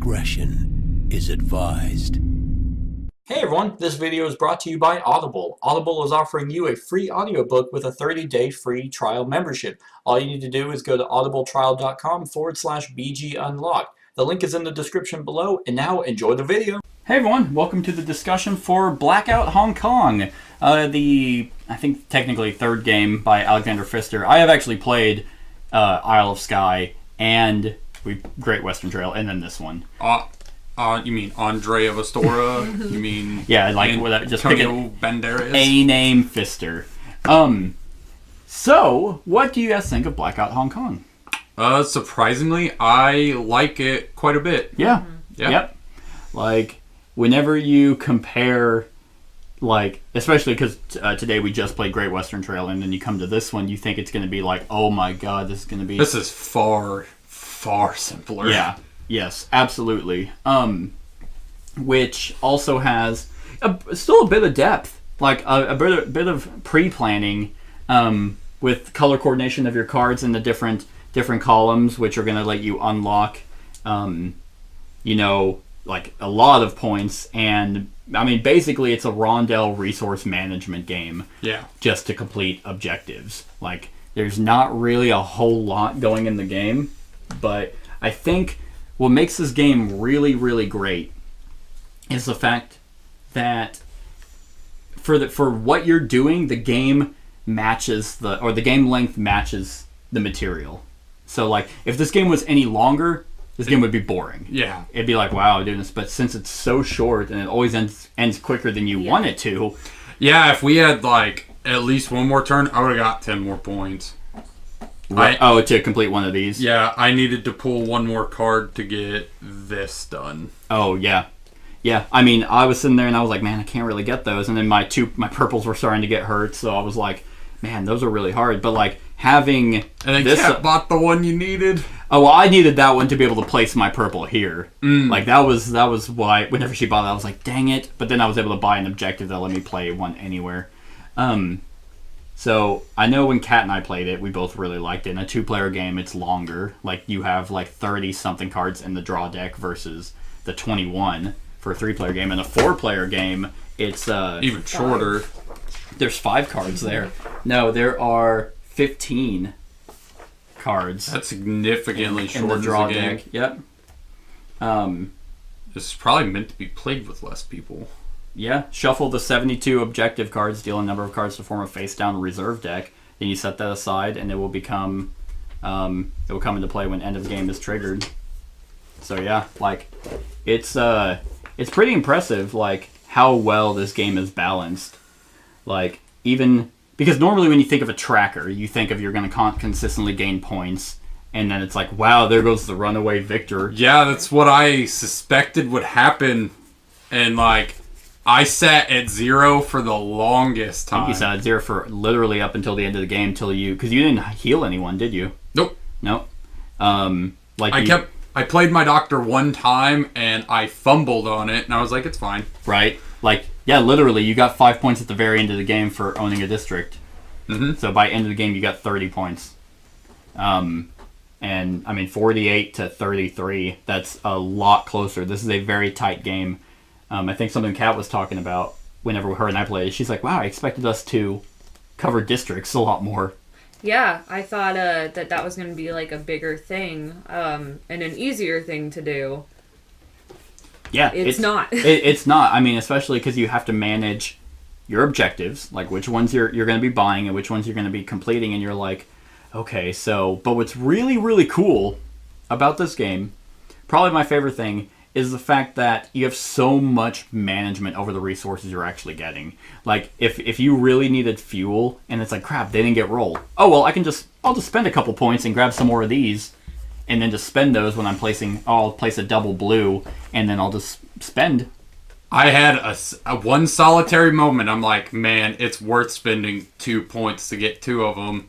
discretion is advised. Hey everyone, this video is brought to you by Audible. Audible is offering you a free audiobook with a 30-day free trial membership. All you need to do is go to audibletrial.com/bgunlocked. The link is in the description below, and now enjoy the video. Hey everyone, welcome to the discussion for Blackout Hong Kong. I think technically third game by Alexander Pfister. I have actually played Isle of Skye and Great Western Trail, and then this one. You mean Andre of Astora? You mean just pick Banderas? A name Pfister. So what do you guys think of Blackout Hong Kong? Surprisingly, I like it quite a bit. Yeah. Yeah. Yep. Like, whenever you compare, like, especially because today we just played Great Western Trail, and then you come to this one, you think it's going to be like, oh my god, this is going to be... This is far, far simpler. Yeah. Yes, absolutely. Which also has still a bit of depth, like a bit of pre-planning with color coordination of your cards in the different columns, which are going to let you unlock, like a lot of points. And I mean, basically, it's a rondel resource management game. Yeah. Just to complete objectives. Like, there's not really a whole lot going in the game, but I think what makes this game really, really great is the fact that for what you're doing, the game matches the game length matches the material. So, like, if this game was any longer, this game would be boring. Yeah. It'd be like, wow, I'm doing this. But since it's so short and it always ends quicker than you want it to. Yeah, if we had, like, at least one more turn, I would have got 10 more points. To complete one of these? Yeah, I needed to pull one more card to get this done. Oh, yeah. Yeah, I mean, I was sitting there and I was like, man, I can't really get those. And then my purples were starting to get hurt, so I was like, man, those are really hard. But, like, having and then Kat bought the one you needed. Oh, well, I needed that one to be able to place my purple here. Like, that was why, whenever she bought it, I was like, dang it. But then I was able to buy an objective that let me play one anywhere. So, I know when Kat and I played it, we both really liked it. In a two-player game, it's longer. Like, you have, like, 30-something cards in the draw deck versus the 21 for a three-player game. In a four-player game, it's... even shorter. There's 5 cards there. No, there are 15 cards. That's significantly shorter in the draw game. Deck. Yep. This is probably meant to be played with less people. Yeah, shuffle the 72 objective cards, deal a number of cards to form a face-down reserve deck. Then you set that aside, and it will become, it will come into play when end of game is triggered. So yeah, like, it's pretty impressive, like, how well this game is balanced. Like, even because normally when you think of a tracker, you think of you're going to consistently gain points, and then it's like, wow, there goes the runaway victor. Yeah, that's what I suspected would happen, and like, I sat at 0 for the longest time. I think you sat at 0 for literally up until the end of the game, because you didn't heal anyone, did you? Nope. Nope. I played my doctor one time, and I fumbled on it, and I was like, it's fine. Right. Like, yeah, literally, you got 5 points at the very end of the game for owning a district. Mm-hmm. So by end of the game, you got 30 points. And, I mean, 48 to 33, that's a lot closer. This is a very tight game. I think something Kat was talking about whenever her and I played. She's like, wow, I expected us to cover districts a lot more. Yeah, I thought that was going to be like a bigger thing and an easier thing to do. Yeah, it's not. It's not. I mean, especially because you have to manage your objectives, like which ones you're going to be buying and which ones you're going to be completing, and you're like, okay, so... But what's really, really cool about this game, probably my favorite thing, is the fact that you have so much management over the resources you're actually getting. Like, if you really needed fuel, and it's like, crap, they didn't get rolled. Oh, well, I'll just spend a couple points and grab some more of these, and then just spend those when I'll place a double blue, and then I'll just spend. I had a one solitary moment. I'm like, man, it's worth spending 2 points to get 2 of them,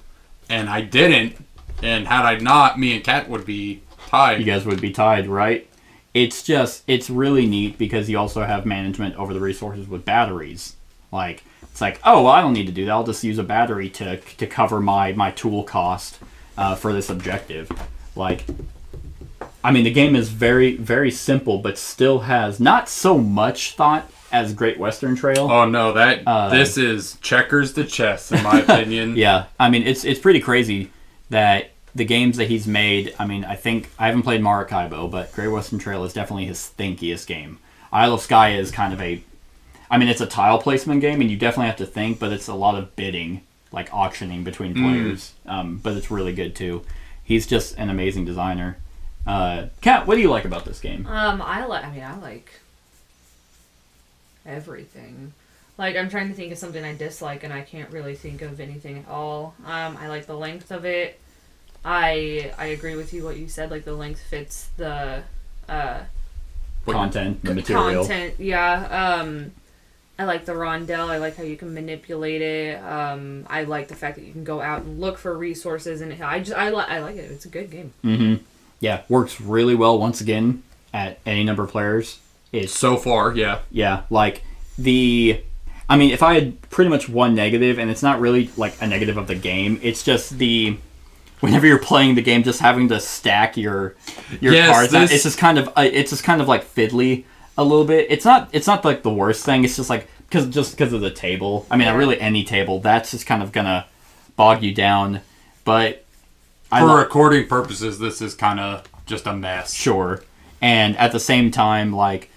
and I didn't. And had I not, me and Kat would be tied. You guys would be tied, right? It's really neat because you also have management over the resources with batteries. Like, it's like, oh, well, I don't need to do that. I'll just use a battery to cover my tool cost for this objective. Like, I mean, the game is very, very simple, but still has not so much thought as Great Western Trail. Oh no, this is checkers to chess, in my opinion. Yeah, I mean, it's pretty crazy that the games that he's made. I mean, I haven't played Maracaibo, but Great Western Trail is definitely his thinkiest game. Isle of Skye is kind of it's a tile placement game, and you definitely have to think, but it's a lot of bidding, like auctioning between players. But it's really good too. He's just an amazing designer. Kat, what do you like about this game? I like everything. Like, I'm trying to think of something I dislike, and I can't really think of anything at all. I like the length of it. I agree with you what you said. Like, the length fits the Content, the material. Content, yeah. I like the rondel. I like how you can manipulate it. I like the fact that you can go out and look for resources, and I like it. It's a good game. Mm-hmm. Yeah, works really well once again at any number of players. So far, yeah. Yeah, like I mean, if I had pretty much one negative, and it's not really like a negative of the game, it's just whenever you're playing the game, just having to stack your cards. It's just kind of like fiddly a little bit. It's not like the worst thing. It's just like because of the table. I mean, really any table, that's just kind of gonna bog you down. But for recording purposes, this is kind of just a mess. Sure, and at the same time, like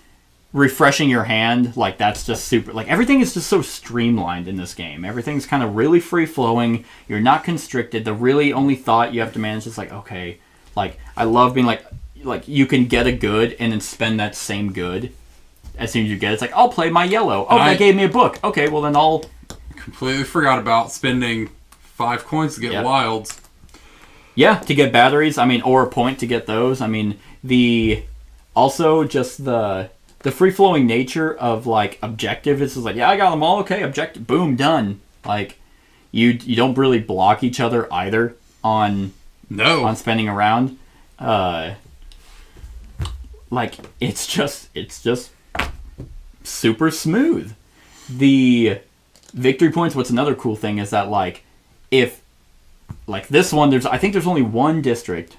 refreshing your hand, like that's just super. Like everything is just so streamlined in this game. Everything's kind of really free flowing. You're not constricted. The really only thought you have to manage is like, okay, like I love being like you can get a good and then spend that same good as soon as you get it. It's like, I'll play my yellow. Oh, that gave me a book. Okay, well then I'll completely forgot about spending 5 coins to get wilds. Yeah, to get batteries. I mean, or a point to get those. I mean, also just the free flowing nature of like objective. It's just like, yeah, I got them all. Okay, objective, boom, done. Like you don't really block each other either on spending around. Like it's just super smooth. The victory points. What's another cool thing is that like if like this one, I think there's only one district.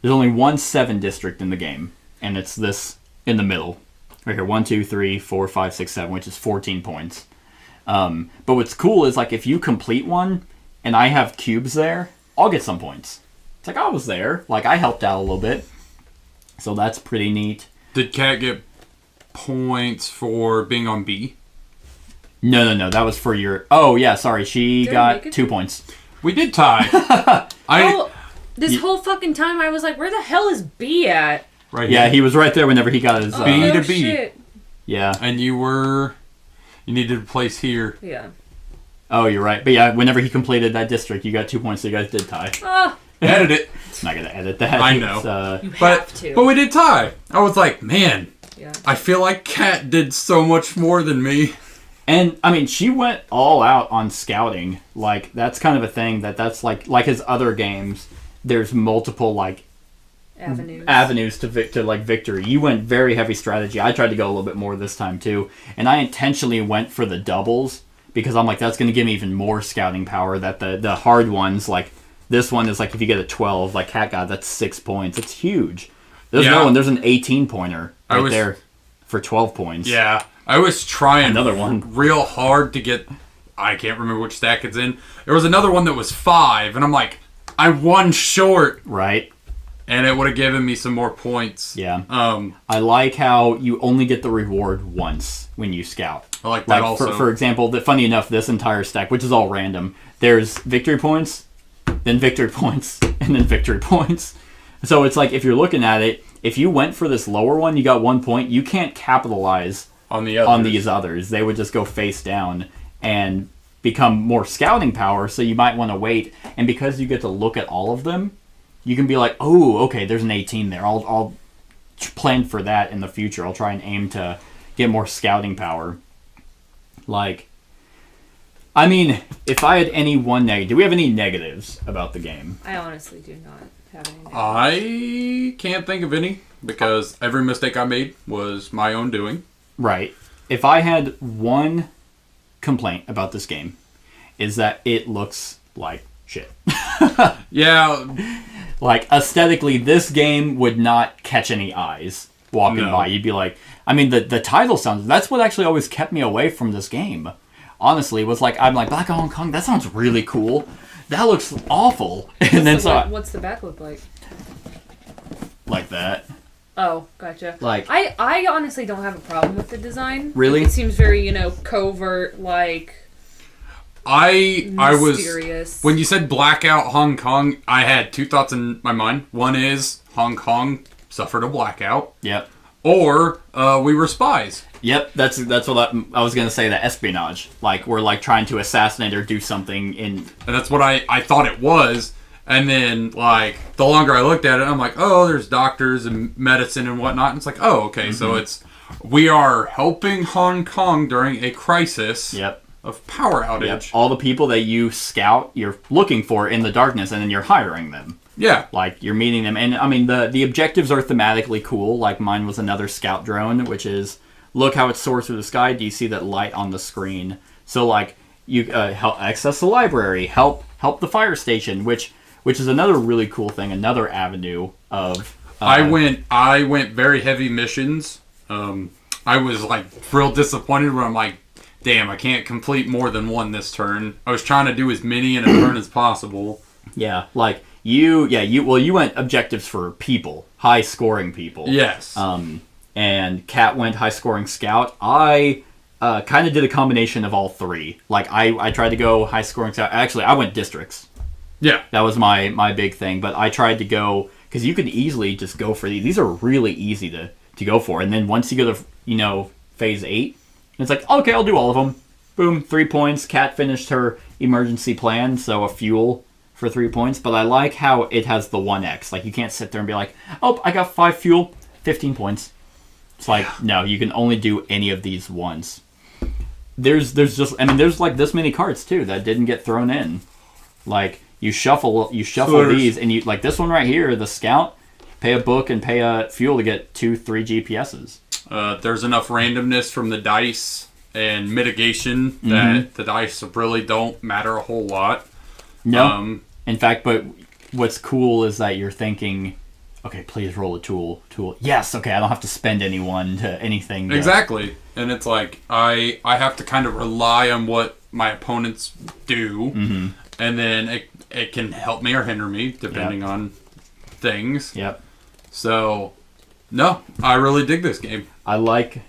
There's only one 7 district in the game, and it's this in the middle, right here. 1, 2, 3, 4, 5, 6, 7, which is 14 points. But what's cool is like if you complete one, and I have cubes there, I'll get some points. It's like I was there, like I helped out a little bit, so that's pretty neat. Did Kat get points for being on B? No, that was for your. Oh yeah, sorry, she got 2 points. We did tie. This whole fucking time I was like, where the hell is B at? Right. Yeah, he was right there whenever he got his B to B. Shit. Yeah. And you needed a place here. Yeah. Oh, you're right. But yeah, whenever he completed that district, you got 2 points, so you guys did tie. Edit it. I'm not gonna edit that. I know. You have to. But we did tie. I was like, man, yeah. I feel like Kat did so much more than me. And, I mean, she went all out on scouting. Like, that's kind of a thing that's like his other games, there's multiple, like, avenues to victory. You went very heavy strategy. I tried to go a little bit more this time, too. And I intentionally went for the doubles, because I'm like, that's going to give me even more scouting power. That the hard ones, like, this one is like, if you get a 12, like Cat got, that's 6 points. It's huge. There's no one. There's an 18-pointer there for 12 points. Yeah. I was trying another one real hard to get. I can't remember which stack it's in. There was another one that was 5, and I'm like, I'm 1 short, right? And it would have given me some more points. Yeah. I like how you only get the reward once when you scout. I like that also. For example, funny enough, this entire stack, which is all random, there's victory points, then victory points, and then victory points. So it's like if you're looking at it, if you went for this lower one, you got 1 point. You can't capitalize on these others. They would just go face down and become more scouting power, so you might want to wait. And because you get to look at all of them, you can be like, oh, okay, there's an 18 there. I'll plan for that in the future. I'll try and aim to get more scouting power. Like, I mean, if I had any one negative... Do we have any negatives about the game? I honestly do not have any negatives. I can't think of any, because every mistake I made was my own doing. Right. If I had one complaint about this game, is that it looks like shit. Yeah. like, aesthetically, this game would not catch any eyes walking No. by. You'd be like, I mean, the title sounds, that's what actually always kept me away from this game. Honestly, was like, I'm like, Blackout Hong Kong, that sounds really cool. That looks awful. And then What's the back look like? like that. Oh, gotcha. Like, I honestly don't have a problem with the design. Really? It seems very, covert, like I was mysterious. when you said Blackout Hong Kong, I had two thoughts in my mind. One is Hong Kong suffered a blackout, yep. or we were spies. Yep, that's what I was gonna say. The espionage, like we're like trying to assassinate or do something in. And that's what I thought it was. And then, like, the longer I looked at it, I'm like, oh, there's doctors and medicine and whatnot. And it's like, oh, okay, so we are helping Hong Kong during a crisis Yep. of power outage. Yep. All the people that you scout, you're looking for in the darkness, and then you're hiring them. Yeah. Like you're meeting them, and I mean the objectives are thematically cool. Like mine was another scout drone, which is look how it soars through the sky. Do you see that light on the screen? So like you help access the library, help the fire station, which is another really cool thing, another avenue of. I went very heavy missions. I was like real disappointed when I'm like, damn, I can't complete more than one this turn. I was trying to do as many in a turn as possible. Yeah, like you went objectives for people, high scoring people. Yes. And Kat went high scoring scout. I kind of did a combination of all three. Like I tried to go high scoring scout. Actually, I went districts. Yeah. That was my big thing. But I tried to go because you could easily just go for these. These are really easy to go for. And then once you go to phase 8, it's like okay, I'll do all of them. Boom, 3 points. Kat finished her emergency plan, so a fuel for 3 points. But I like how it has the 1x. Like you can't sit there and be like, oh, I got 5 fuel, 15 points. It's like, no, you can only do any of these once. There's like this many cards too that didn't get thrown in. Like you shuffle these, and you like this one right here, the scout. Pay a book and pay a fuel to get 2-3 GPSs. There's enough randomness from the dice and mitigation that the dice really don't matter a whole lot. No, in fact, but what's cool is that you're thinking, okay, please roll a tool. Yes, okay, I don't have to spend anyone to anything. Exactly. And it's like, I have to kind of rely on what my opponents do, and then it can help me or hinder me, depending on things. Yep. So, no, I really dig this game. I like,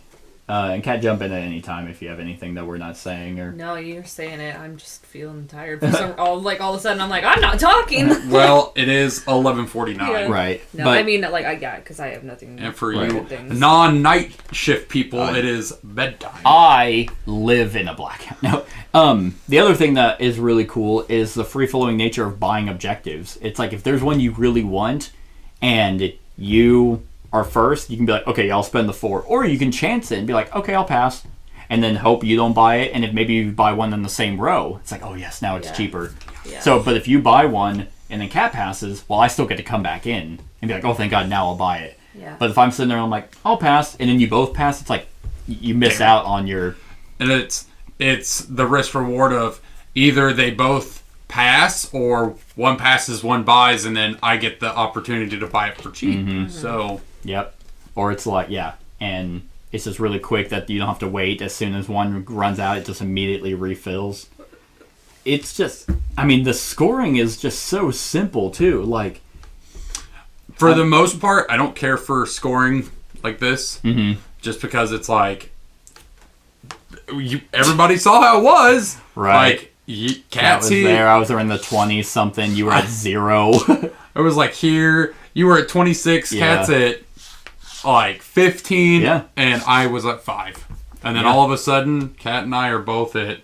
and Kat, jump in at any time if you have anything that we're not saying. Or No, you're saying it. I'm just feeling tired. All of a sudden, I'm like, I'm not talking. Well, it is 11:49. Yeah. right. No, but, I mean, like, because I have nothing. And for Right. you things. non-night shift people, it is bedtime. I live in a blackout. No. The other thing that is really cool is the free-flowing nature of buying objectives. It's like if there's one you really want and you are first, you can be like, okay, I'll spend the 4. Or you can chance it and be like, okay, I'll pass. And then hope you don't buy it. And if maybe you buy one in the same row, it's like, oh yes, now it's cheaper. Yeah. So, but if you buy one and then Cat passes, well, I still get to come back in and be like, oh, thank God, now I'll buy it. Yeah. But if I'm sitting there and I'm like, I'll pass, and then you both pass, it's like you miss out on your... And it's the risk reward of either they both pass or one passes, one buys, and then I get the opportunity to buy it for cheap. So Yep. Or it's like, and it's just really quick that you don't have to wait. As soon as one runs out, it just immediately refills. It's just, I mean, the scoring is just so simple, too. Like, for the most part, I don't care for scoring like this, just because it's like everybody saw how it was. Right. Like, Cat was there. I was around the 20-something. You were at 0. I was like, here, you were at 26, Cat's at like 15, and I was at 5. And then all of a sudden, Cat and I are both at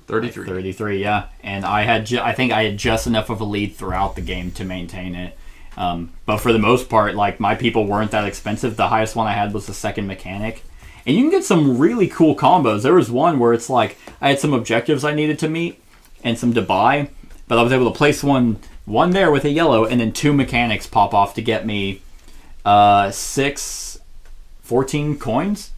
33. 33, yeah. And I think I had just enough of a lead throughout the game to maintain it. But for the most part, like, my people weren't that expensive. The highest one I had was the second mechanic. And you can get some really cool combos. There was one where it's like, I had some objectives I needed to meet and some to buy, but I was able to place one there with a yellow, and then 2 mechanics pop off to get me 14 coins.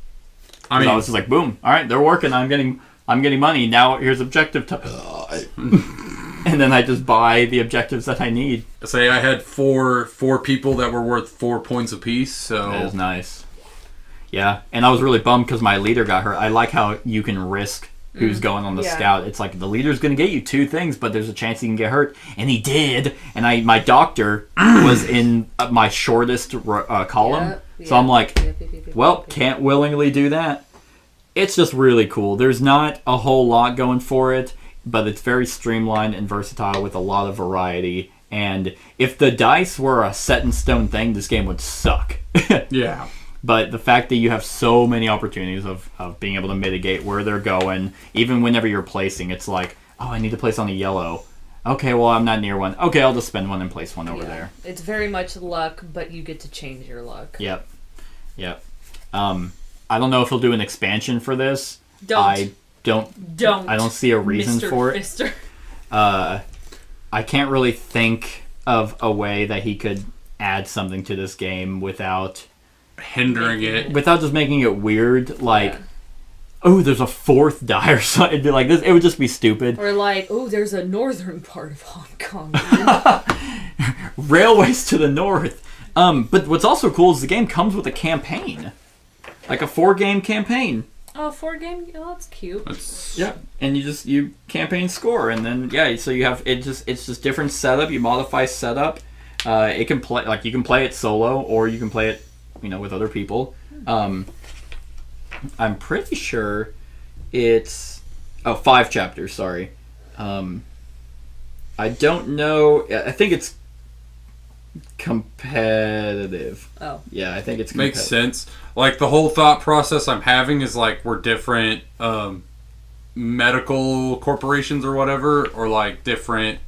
I was just like, boom, all right, they're working. I'm getting money. Now here's objective time. and then I just buy the objectives that I need. Say I had four people that were worth 4 points apiece. So That is nice. Yeah, and I was really bummed because my leader got hurt. I like how you can risk who's going on the Yeah. scout. It's like the leader's going to get you 2 things, but there's a chance he can get hurt, and he did. And my doctor was in my shortest column, so I'm like, well, can't willingly do that. It's just really cool. There's not a whole lot going for it, but it's very streamlined and versatile with a lot of variety. And if the dice were a set in stone thing, this game would suck. yeah. But the fact that you have so many opportunities of being able to mitigate where they're going, even whenever you're placing, it's like, oh, I need to place on a yellow. Okay, well, I'm not near one. Okay, I'll just spend one and place one over there. It's very much luck, but you get to change your luck. Yep. I don't know if he'll do an expansion for this. Don't. I don't see a reason Mr. for it. Fister. I can't really think of a way that he could add something to this game without Hindering it. just making it weird. Like, Yeah. oh, there's a 4th die or something. It'd be like this. It would just be stupid. Or like, oh, there's a northern part of Hong Kong. Railways to the north. But what's also cool is the game comes with a campaign, like a 4-game campaign. Oh, 4 game? Oh, that's cute. Yeah, and you campaign score, and then so you have it's just different setup. You modify setup. It can play you can play it solo, or you can play it with other people. I'm pretty sure it's 5 chapters. Sorry, I don't know. I think it's competitive. Oh. Yeah, I think it's competitive. Makes sense. Like, the whole thought process I'm having is, like, we're different medical corporations or whatever, or, like, different,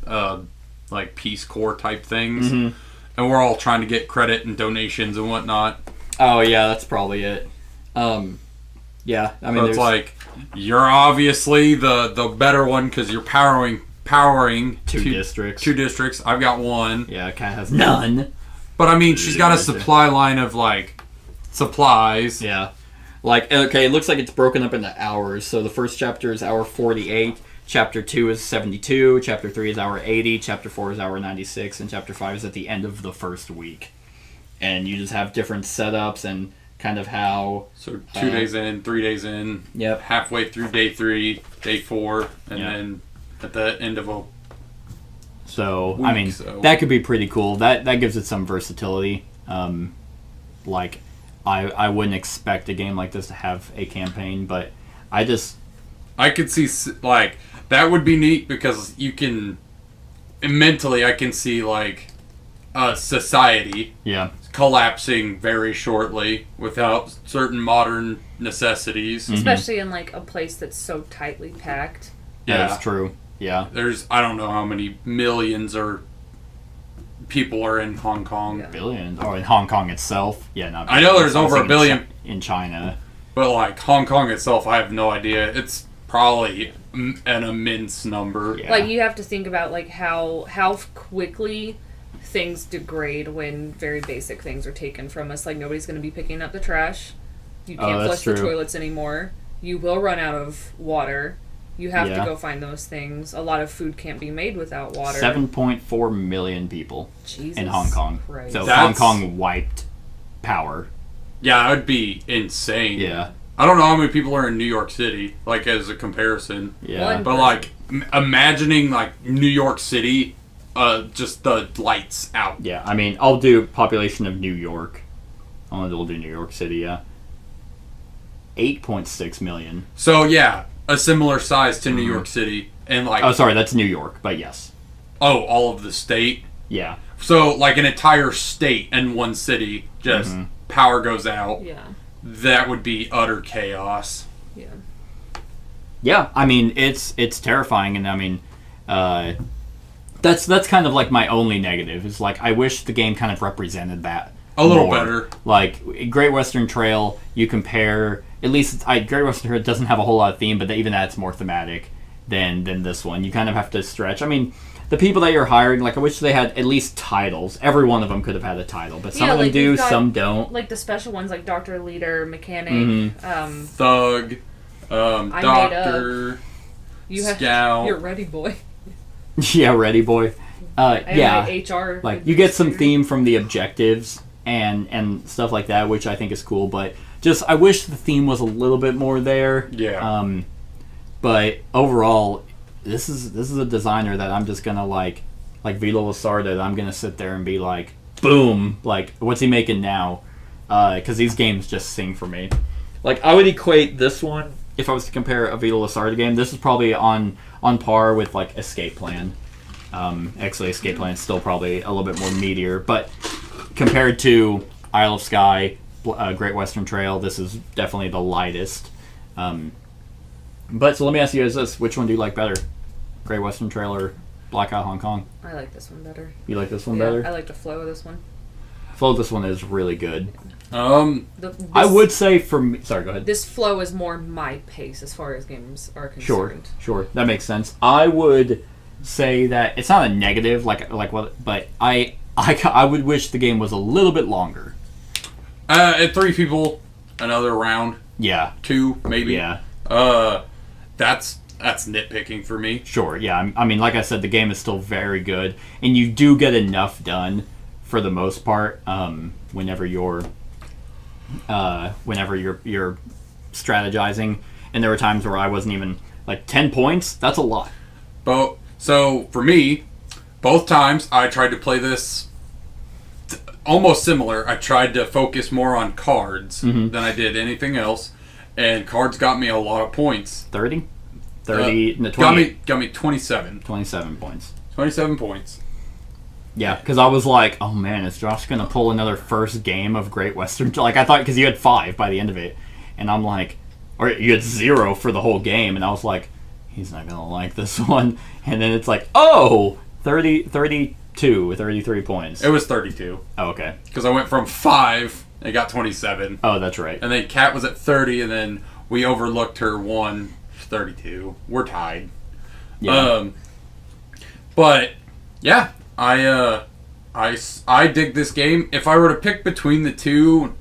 like, Peace Corps type things. Mm-hmm. And we're all trying to get credit and donations and whatnot. Oh, yeah, that's probably it. Yeah, I mean, So it's like, you're obviously the better one because you're powering 2 districts. 2 districts. I've got 1. Yeah, Kat has none. But, I mean, she's got a supply line of, like, supplies. Yeah. Like, okay, it looks like it's broken up into hours. So the first chapter is hour 48, chapter 2 is 72, chapter 3 is hour 80, chapter 4 is hour 96, and chapter 5 is at the end of the first week. And you just have different setups and kind of how... So 2 days in, 3 days in, Yep. halfway through day 3, day 4, and Yep. then at the end of a So, week, I mean, that could be pretty cool. That gives it some versatility. Like, I wouldn't expect a game like this to have a campaign, but I could see, like, that would be neat because you can, mentally I can see, like, a society yeah. collapsing very shortly without certain modern necessities. Especially in like a place that's so tightly packed. Yeah. That's true. Yeah. There's, I don't know how many millions or people are in Hong Kong. Yeah. Billions. Or in Hong Kong itself. Yeah, not I know there's billions. over I was a billion. in China. But, like, Hong Kong itself, I have no idea. It's probably an immense number. Yeah. Like you have to think about like how quickly things degrade when very basic things are taken from us. Like nobody's going to be picking up the trash. You can't that's flush true. the toilets anymore. You will run out of water. You have Yeah. to go find those things. A lot of food can't be made without water. 7.4 million people Jesus in Hong Kong. Christ. So That's- Hong Kong wiped power. Yeah, that would be insane. Yeah. I don't know how many people are in New York City, like, as a comparison. Yeah. One. But, like, imagining, like, New York City, just the lights out. Yeah, I mean, I'll do population of New York. I'll do New York City, yeah. 8.6 million. So, yeah, a similar size to New York City. And, like, Oh, sorry, that's New York, but yes. all of the state. Yeah. So, like, an entire state in one city, just power goes out. Yeah. That would be utter chaos. Yeah. Yeah, I mean, it's terrifying, and I mean, that's kind of like my only negative, is like, I wish the game kind of represented that A little more. better. Like, Great Western Trail, you compare, at least, Great Western Trail doesn't have a whole lot of theme, but even that's more thematic than this one. You kind of have to stretch. I mean, the people that you're hiring, like, I wish they had at least titles. Every one of them could have had a title, but some Yeah, of them like, do, you've got, some don't. Like the special ones, like Doctor, Leader, Mechanic. Mm-hmm. Thug, I Doctor, You have Scout. You're ready, boy. Yeah, ready, boy. And Yeah, my HR. like you get some theme from the objectives and stuff like that, which I think is cool. But just I wish the theme was a little bit more there. Yeah. But overall, this is a designer that I'm just gonna like Vito Lasarda. That I'm gonna sit there and be like, boom, like what's he making now? Because these games just sing for me. Like I would equate this one if I was to compare a Vito Lasarda game. This is probably on par with like Escape Plan. Actually, Escape Plan is still probably a little bit more meatier, but compared to Isle of Skye, Great Western Trail, this is definitely the lightest. But so let me ask you guys this: which one do you like better, Great Western Trail or Blackout Hong Kong? I like this one better. You like this one Yeah, better? I like the flow of this one. Flow of this one is really good. I would say for me. Sorry, go ahead. This flow is more my pace as far as games are concerned. Sure, that makes sense. I would say that it's not a negative, like what, but I would wish the game was a little bit longer. At 3 people, another round. Yeah. 2 maybe. Yeah. That's nitpicking for me. Sure. Yeah. I mean, like I said, the game is still very good, and you do get enough done for the most part. Whenever you're strategizing, and there were times where I wasn't even like 10 points. That's a lot. So for me, both times I tried to play this almost similar. I tried to focus more on cards than I did anything else, and cards got me a lot of points. 30? 30? No, 20. Got me 27. 27 points. 27 points. Yeah, because I was like, oh man, is Josh going to pull another first game of Great Western? Like, I thought, because you had 5 by the end of it, and I'm like, or you had 0 for the whole game, and I was like, he's not going to like this one. And then it's like, oh, 32, 33 points. It was 32. Oh, okay. Because I went from 5 and got 27. Oh, that's right. And then Kat was at 30, and then we overlooked her 32. We're tied. Yeah. But yeah, I dig this game. If I were to pick between the two,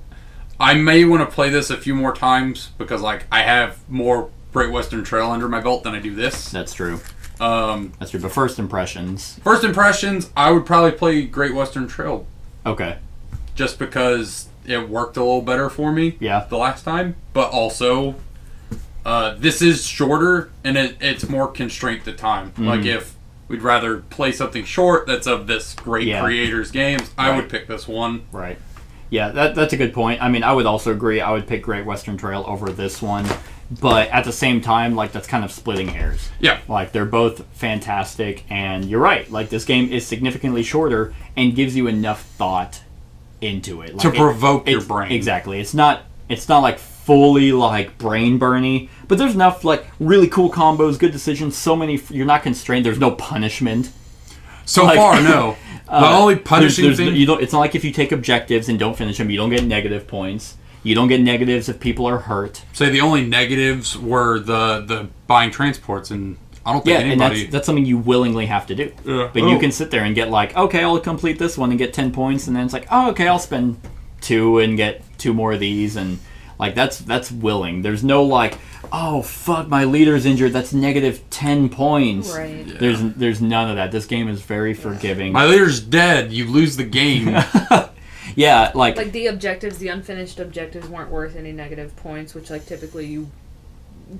I may want to play this a few more times because like I have more Great Western Trail under my belt than I do this. That's true. That's true. But first impressions, I would probably play Great Western Trail. Okay. Just because it worked a little better for me. Yeah. The last time, but also, this is shorter and it's more constrained to time. Mm-hmm. Like if we'd rather play something short that's of this great creator's games, I would pick this one. Right. Yeah, that's a good point. I mean, I would also agree. I would pick Great Western Trail over this one. But at the same time, like, that's kind of splitting hairs. Yeah. Like, they're both fantastic, and you're right. Like, this game is significantly shorter and gives you enough thought into it. Like, to provoke your brain. Exactly. It's not like fully like brain burny, but there's enough like really cool combos, good decisions, so many, you're not constrained, there's no punishment. So like, far, no. The only punishing thing... it's not like if you take objectives and don't finish them, you don't get negative points. You don't get negatives if people are hurt. Say the only negatives were the buying transports, and I don't think anybody... and that's something you willingly have to do. Yeah. But you can sit there and get like, okay, I'll complete this one and get 10 points, and then it's like, oh, okay, I'll spend 2 and get 2 more of these, and like that's willing. There's no like, oh fuck, my leader's injured, that's negative 10 points. Right. Yeah. There's none of that. This game is very forgiving. My leader's dead, you lose the game. Yeah, like the objectives, the unfinished objectives weren't worth any negative points, which like typically you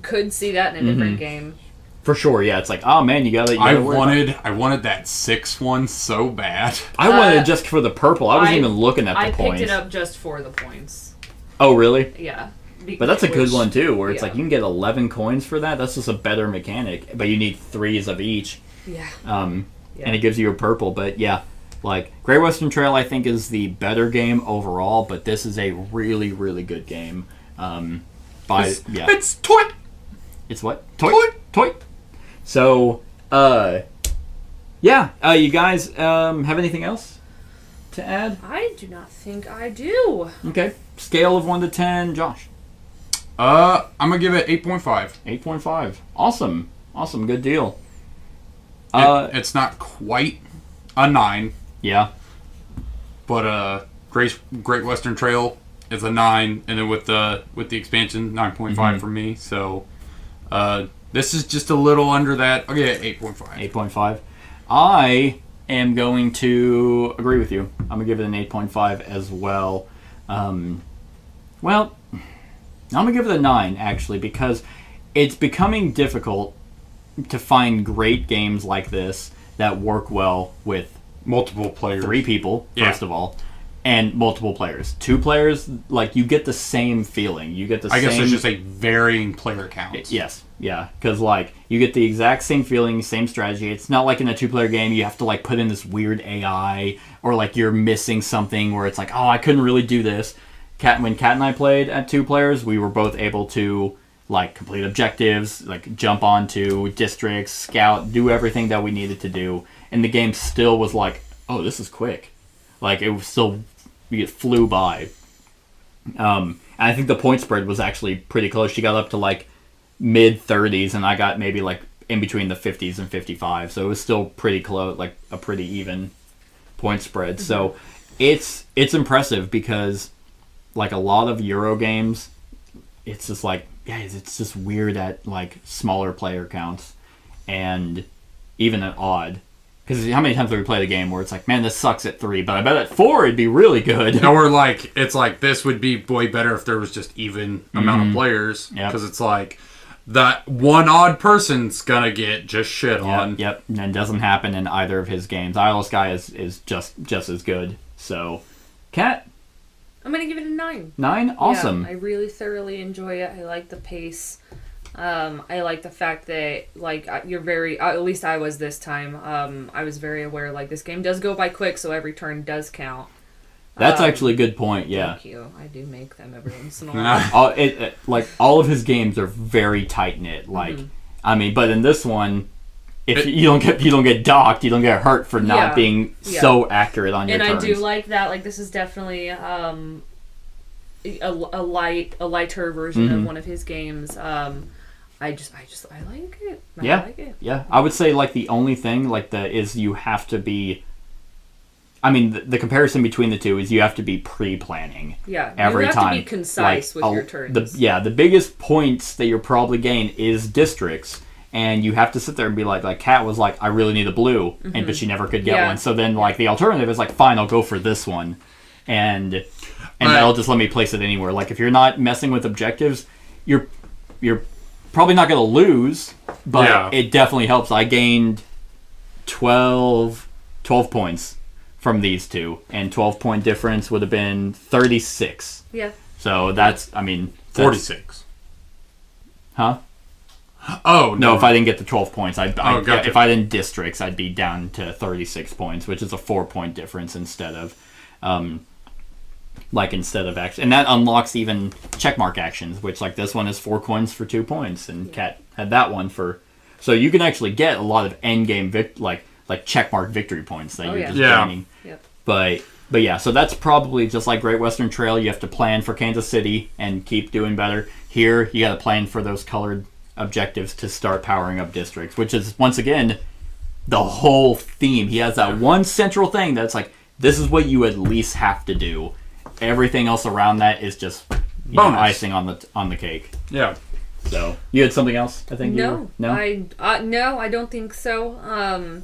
could see that in a different game. For sure, yeah. It's like, oh man, you gotta I wanted that 6 one so bad. I wanted it just for the purple. I wasn't even looking at the points. I picked it up just for the points. Oh really? Yeah. But that's a good one too, where it's like you can get 11 coins for that. That's just a better mechanic, but you need 3s of each. Yeah. And it gives you a purple. But yeah, like Great Western Trail, I think is the better game overall. But this is a really, really good game. It's toy. It's what? Toy. So, you guys have anything else to add? I do not think I do. Okay. Scale of 1 to 10, Josh. I'm gonna give it 8.5. 8.5. Awesome. Good deal. It's not quite a 9. Yeah. But Great Western Trail is a 9, and then with the expansion, 9.5 for me. So this is just a little under that. I'll get 8.5. 8.5. I am going to agree with you. I'm going to give it an 8.5 as well. Well, I'm going to give it a 9, actually, because it's becoming difficult to find great games like this that work well with Multiple players. 3 people, Yeah. first of all, and multiple players. 2 players, like, you get the same feeling. You get the I same... guess there's just a varying player count. Yes, yeah, because, like, you get the exact same feeling, same strategy. It's not like in a 2-player game you have to, like, put in this weird AI, or, like, you're missing something where it's like, oh, I couldn't really do this. When Kat and I played at 2 players, we were both able to, like, complete objectives, like, jump onto districts, scout, do everything that we needed to do, and the game still was like, oh, this is quick. Like, it was still, it flew by. And I think the point spread was actually pretty close. She got up to, like, mid-30s, and I got maybe, like, in between the 50s and 55, so it was still pretty close, like, a pretty even point spread. Mm-hmm. So it's impressive because, like, a lot of Euro games, it's just like, yeah, it's just weird at, like, smaller player counts, and even at odd. Because how many times have we played a game where it's like, man, this sucks at 3, but I bet at 4 it'd be really good. Or, like, it's like, this would be way better if there was just even amount of players. Yep. Because it's like, that one odd person's gonna get just shit on. Yep, and it doesn't happen in either of his games. Isle Sky is just as good. So, Kat? I'm going to give it a 9. 9? Awesome. Yeah, I really thoroughly enjoy it. I like the pace. I like the fact that, like, you're very, at least I was this time, I was very aware, like, this game does go by quick, so every turn does count. That's actually a good point, yeah. Thank you. I do make them every once in a while. Like, all of his games are very tight-knit. Like, I mean, but in this one, if you don't get docked, you don't get hurt for not being so accurate on your turns. And I do like that. Like, this is definitely a lighter version of one of his games. I like it. I like it. Yeah. I would say, like, the only thing, like, is you have to be... I mean, the comparison between the two is you have to be pre-planning. Yeah, every time. You have to be concise with your turns. The biggest points that you'll probably gain is districts, and you have to sit there and be like Kat was like, I really need a blue, but she never could get one. So then, like, the alternative is like, fine, I'll go for this one, and that'll just let me place it anywhere. Like, if you're not messing with objectives, you're probably not going to lose, but it definitely helps. I gained 12 points from these two, and 12-point difference would have been 36. Yeah. So that's, I mean... 46. Huh? Oh, no. If I didn't get the 12 points, gotcha. If I didn't districts, I'd be down to 36 points, which is a 4-point difference instead of... instead of action. And that unlocks even checkmark actions, which, like, this one is 4 coins for 2 points, and Kat had that one for... So you can actually get a lot of endgame, like checkmark victory points that you're just gaining. Yep. But yeah, so that's probably just like Great Western Trail. You have to plan for Kansas City and keep doing better. Here, you got to plan for those colored objectives to start powering up districts, which is, once again, the whole theme. He has that one central thing that's like, this is what you at least have to do. Everything else around that is just icing on the cake. Yeah. So you had something else? I think. No. No. I don't think so.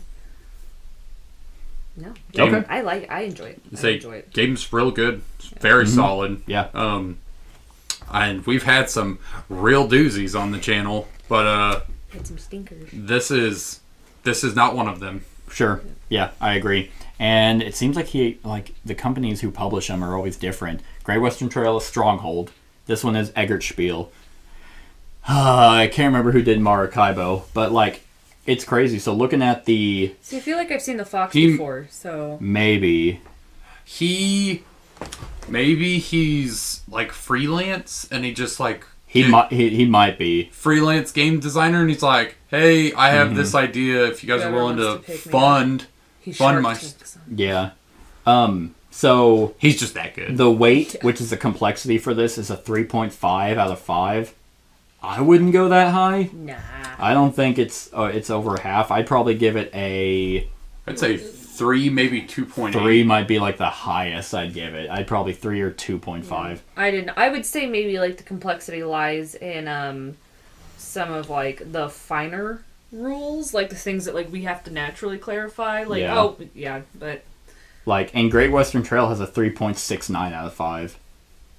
No. Okay. I enjoy it. I enjoy it. Game's real good. It's very solid. Yeah. And we've had some real doozies on the channel, but had some stinkers. This is not one of them. Sure. Yeah, I agree. And it seems like the companies who publish them are always different. Great Western Trail is Stronghold. This one is Eggert Spiel. I can't remember who did Maracaibo, but, like, it's crazy. So looking at the... See, I feel like I've seen the Fox before, so... Maybe he's, like, freelance, and he just, like... He might be. Freelance game designer, and he's like, hey, I have this idea, if you guys are willing to fund my... Yeah. So... He's just that good. The weight, which is the complexity for this, is a 3.5 out of 5. I wouldn't go that high. Nah. I don't think it's over half. I'd probably give it I'd say 3, maybe 2.8. 3 might be like the highest I'd give it. I'd probably 3 or 2.5. I would say maybe, like, the complexity lies in some of, like, the finer rules, like the things that like we have to naturally clarify. Like, Yeah. oh yeah, but Like, and Great Western Trail has a 3.69 out of 5.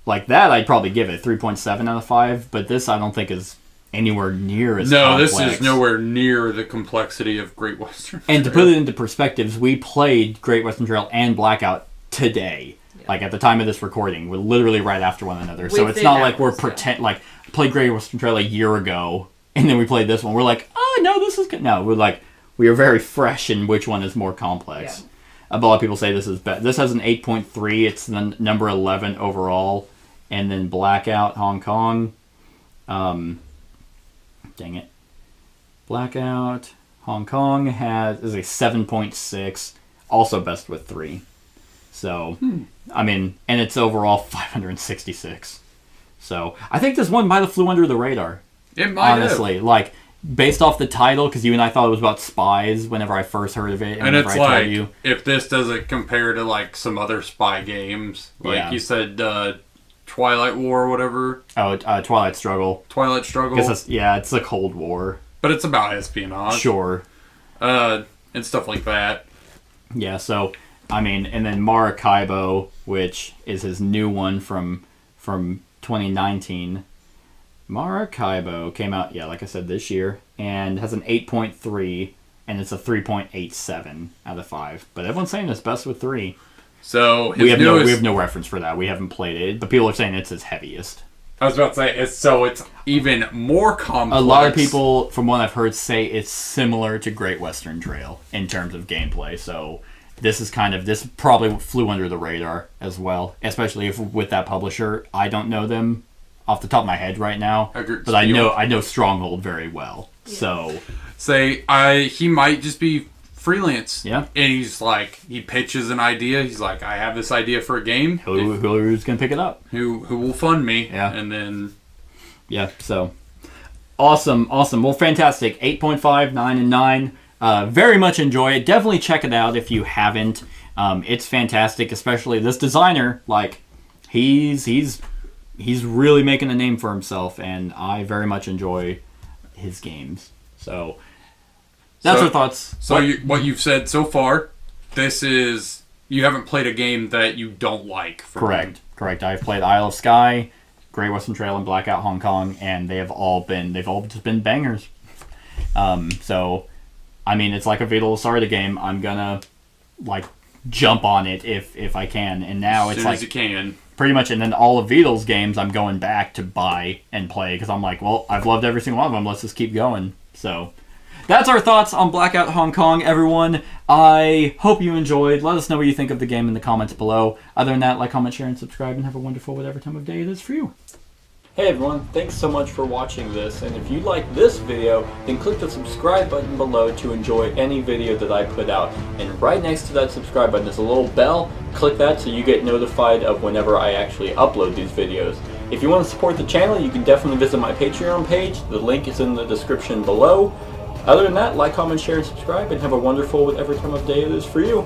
Like, that I'd probably give it 3.7 out of 5, but this I don't think is anywhere near as complex. This is nowhere near the complexity of Great Western And to Trail. put it into perspectives, we played Great Western Trail and Blackout today. Yeah. Like, at the time of this recording. We're literally right after one another. So it's Within not like we're hours, yeah. like, played Great Western Trail a year ago, and then we played this one. We're like, oh, no, this is good. No, we're like, we are very fresh in which one is more complex. Yeah. A lot of people say this is better. This has an 8.3. It's the number 11 overall. And then Blackout Hong Kong. Dang it. Blackout Hong Kong is a 7.6. Also best with 3. So, I mean, and it's overall 566. So, I think this one might have flew under the radar. It might honestly. Like, based off the title, because you and I thought it was about spies whenever I first heard of it. And it's I like, told you. if this doesn't compare to like some other spy games, like Yeah. you said, Twilight War or whatever, Oh, Twilight Struggle. Twilight Struggle, It's the Cold War. but it's about espionage, Sure. and stuff like that. Yeah, so, I mean, and then Maracaibo, which is his new one from 2019. Maracaibo came out, yeah, like I said, this year, and has an 8.3, and it's a 3.87 out of 5. But everyone's saying it's best with 3. So We have newest, no reference for that. We haven't played it, but people are saying it's his heaviest. I was about to say it's even more complex. A lot of people, from what I've heard, say it's similar to Great Western Trail in terms of gameplay. So this probably flew under the radar as well, especially if with that publisher. I don't know them off the top of my head right now, but I know Stronghold very well. Yeah. So he might just be freelance. Yeah. And he's like, he pitches an idea. He's like, I have this idea for a game. who's gonna pick it up? Who will fund me? Yeah. And then Yeah. So awesome. Well, fantastic. 8.5, 9, and 9. Very much enjoy it. Definitely check it out if you haven't. It's fantastic, especially this designer. Like, he's really making a name for himself, and I very much enjoy his games. So that's our thoughts. So what you've said so far, this is, you haven't played a game that you don't like. From him. Correct. I've played Isle of Skye, Great Western Trail, and Blackout Hong Kong, and they've all just been bangers. So, I mean, it's like a Fatal Sarda game. I'm gonna like jump on it if I can, and now As it's soon like as you can. pretty much, and then all of Vidal's games I'm going back to buy and play because I'm like, well, I've loved every single one of them. Let's just keep going. So that's our thoughts on Blackout Hong Kong, everyone. I hope you enjoyed. Let us know what you think of the game in the comments below. Other than that, like, comment, share, and subscribe, and have a wonderful whatever time of day it is for you. Hey everyone, thanks so much for watching this, and if you like this video, then click the subscribe button below to enjoy any video that I put out. And right next to that subscribe button is a little bell. Click that so you get notified of whenever I actually upload these videos. If you want to support the channel, you can definitely visit my Patreon page. The link is in the description below. Other than that, like, comment, share, and subscribe, and have a wonderful whatever time of day it is for you.